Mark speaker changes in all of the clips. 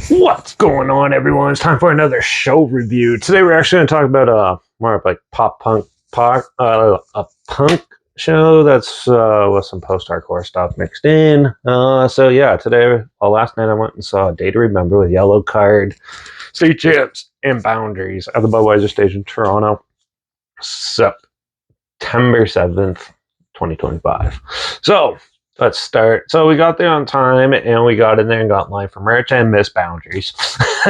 Speaker 1: What's going on, everyone? It's time for another show review. Today we're actually going to talk about more of like a punk show that's with some post-hardcore stuff mixed in. So yeah, today, last night I went and saw A Day to Remember with Yellowcard, State Champs, and Boundaries at the Budweiser stage in Toronto, September 7th, 2025. So let's start. So we got there on time, and we got in there and got line for merch and missed Boundaries.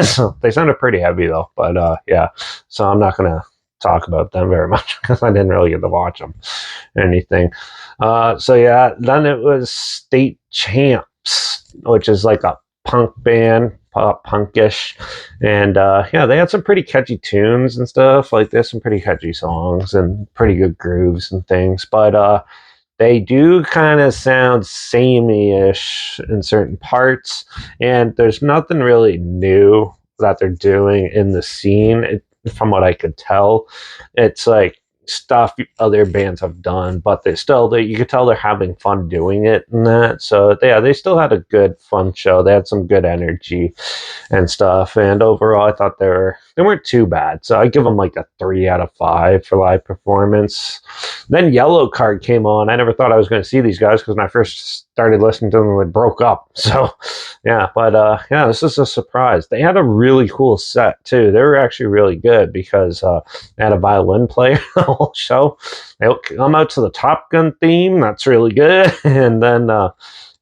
Speaker 1: So they sounded pretty heavy though, but yeah. So I'm not gonna talk about them very much because I didn't really get to watch them or anything. So yeah, then it was State Champs, which is like a punk band, pop punkish, and yeah, they had some pretty catchy tunes and stuff. Like there's some pretty catchy songs and pretty good grooves and things, but they do kind of sound samey-ish in certain parts, and there's nothing really new that they're doing in the scene. From what I could tell, it's like stuff other bands have done, but you could tell they're having fun doing it and that. So yeah, they still had a good fun show. They had some good energy and stuff, and overall I thought they weren't too bad. So I give them like a 3 out of 5 for live performance. Then Yellowcard came on. I never thought I was going to see these guys because when I first started listening to them, they broke up. So yeah, but yeah, this is a surprise. They had a really cool set too. They were actually really good because they had a violin player the whole show. They come out to the Top Gun theme. That's really good. And then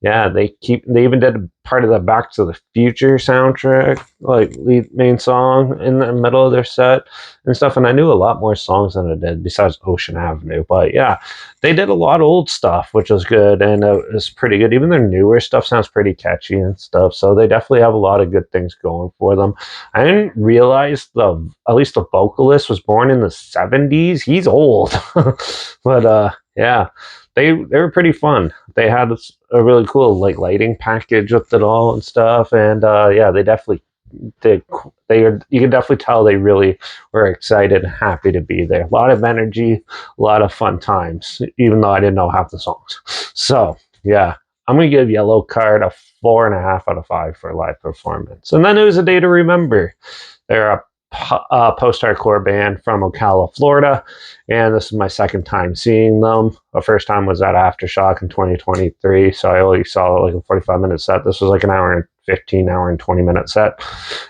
Speaker 1: yeah, they even did a part of the Back to the Future soundtrack, like lead main song in the middle of their set and stuff. And I knew a lot more songs than I did besides Ocean Avenue. But yeah, they did a lot of old stuff, which was good, and it was pretty good. Even their newer stuff sounds pretty catchy and stuff. So they definitely have a lot of good things going for them. I didn't realize at least the vocalist was born in the 70s. He's old, but yeah. They were pretty fun. They had a really cool like lighting package with it all and stuff, and yeah, they definitely did. You can definitely tell they really were excited and happy to be there. A lot of energy, a lot of fun times, even though I didn't know half the songs. So yeah, I'm gonna give Yellowcard a 4.5 out of 5 for live performance. And then it was A Day to Remember. They're a post-hardcore band from Ocala, Florida, and this is my second time seeing them. The first time was at Aftershock in 2023, so I only saw like a 45-minute set. This was like an hour and 15, hour and 20-minute set,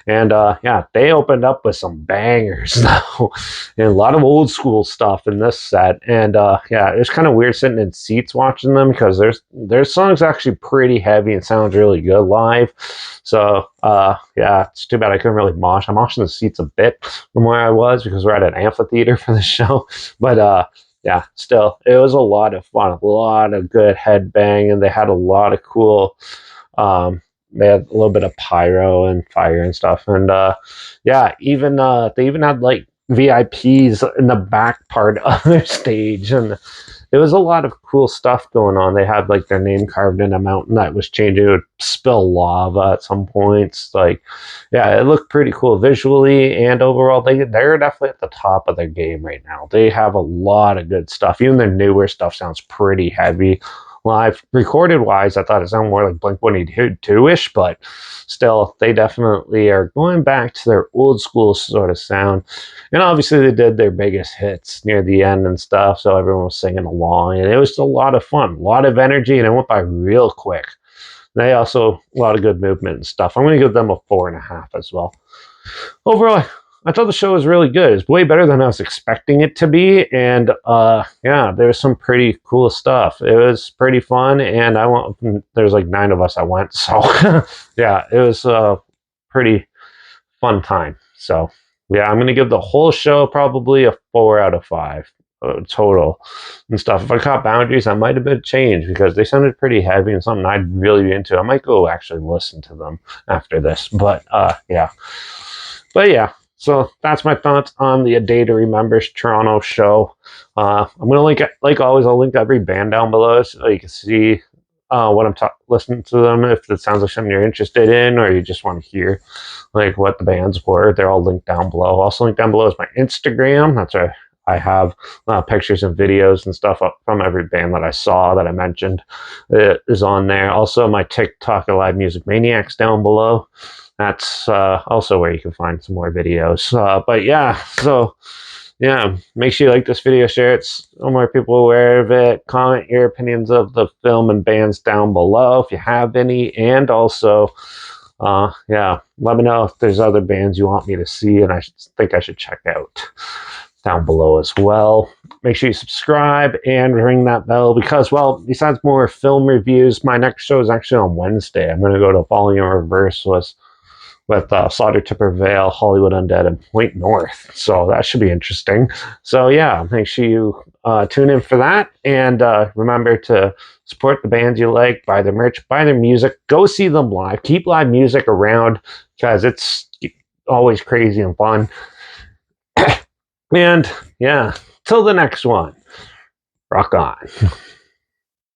Speaker 1: and yeah, they opened up with some bangers though, and a lot of old school stuff in this set. And yeah, it was kind of weird sitting in seats watching them because their songs actually pretty heavy and sounds really good live. So yeah, it's too bad I couldn't really mosh. I moshed in the seats a bit from where I was because we're at an amphitheater for the show. But yeah, still, it was a lot of fun, a lot of good headbang, and they had a lot of cool. They had a little bit of pyro and fire and stuff, and yeah, even they even had like VIPs in the back part of their stage, and there was a lot of cool stuff going on. They had like their name carved in a mountain that was changing. It would spill lava at some points. Like, yeah, it looked pretty cool visually and overall. They're definitely at the top of their game right now. They have a lot of good stuff. Even their newer stuff sounds pretty heavy. Live recorded wise, I thought it sounded more like Blink 182-ish, but still, they definitely are going back to their old school sort of sound. And obviously, they did their biggest hits near the end and stuff, so everyone was singing along, and it was a lot of fun, a lot of energy, and it went by real quick. They also a lot of good movement and stuff. I'm going to give them a 4.5 as well. Overall, I thought the show was really good. It's way better than I was expecting it to be, and yeah, there's some pretty cool stuff. It was pretty fun, and there's like 9 of us that went, so yeah, it was a pretty fun time. So yeah, I'm gonna give the whole show probably a 4 out of 5 total and stuff. If I caught Boundaries, I might have been changed because they sounded pretty heavy and something I'd really be into. I might go actually listen to them after this, but yeah. But yeah, so that's my thoughts on the A Day to Remember Toronto show. I'm gonna link, like always, I'll link every band down below so you can see what I'm listening to them. If it sounds like something you're interested in, or you just want to hear like what the bands were, they're all linked down below. Also linked down below is my Instagram. That's where I have pictures and videos and stuff up from every band that I saw that I mentioned. It is on there. Also my TikTok, Live Music Maniacs, down below. That's also where you can find some more videos. But yeah, so yeah, make sure you like this video, share it so more people are aware of it. Comment your opinions of the film and bands down below if you have any, and also, yeah, let me know if there's other bands you want me to see and think I should check out down below as well. Make sure you subscribe and ring that bell because, well, besides more film reviews, my next show is actually on Wednesday. I'm going to go to Falling in Reverse with Slaughter to Prevail, Hollywood Undead, and Point North. So that should be interesting. So yeah, make sure you tune in for that. And remember to support the bands you like, buy their merch, buy their music, go see them live. Keep live music around because it's always crazy and fun. And yeah, till the next one, rock on.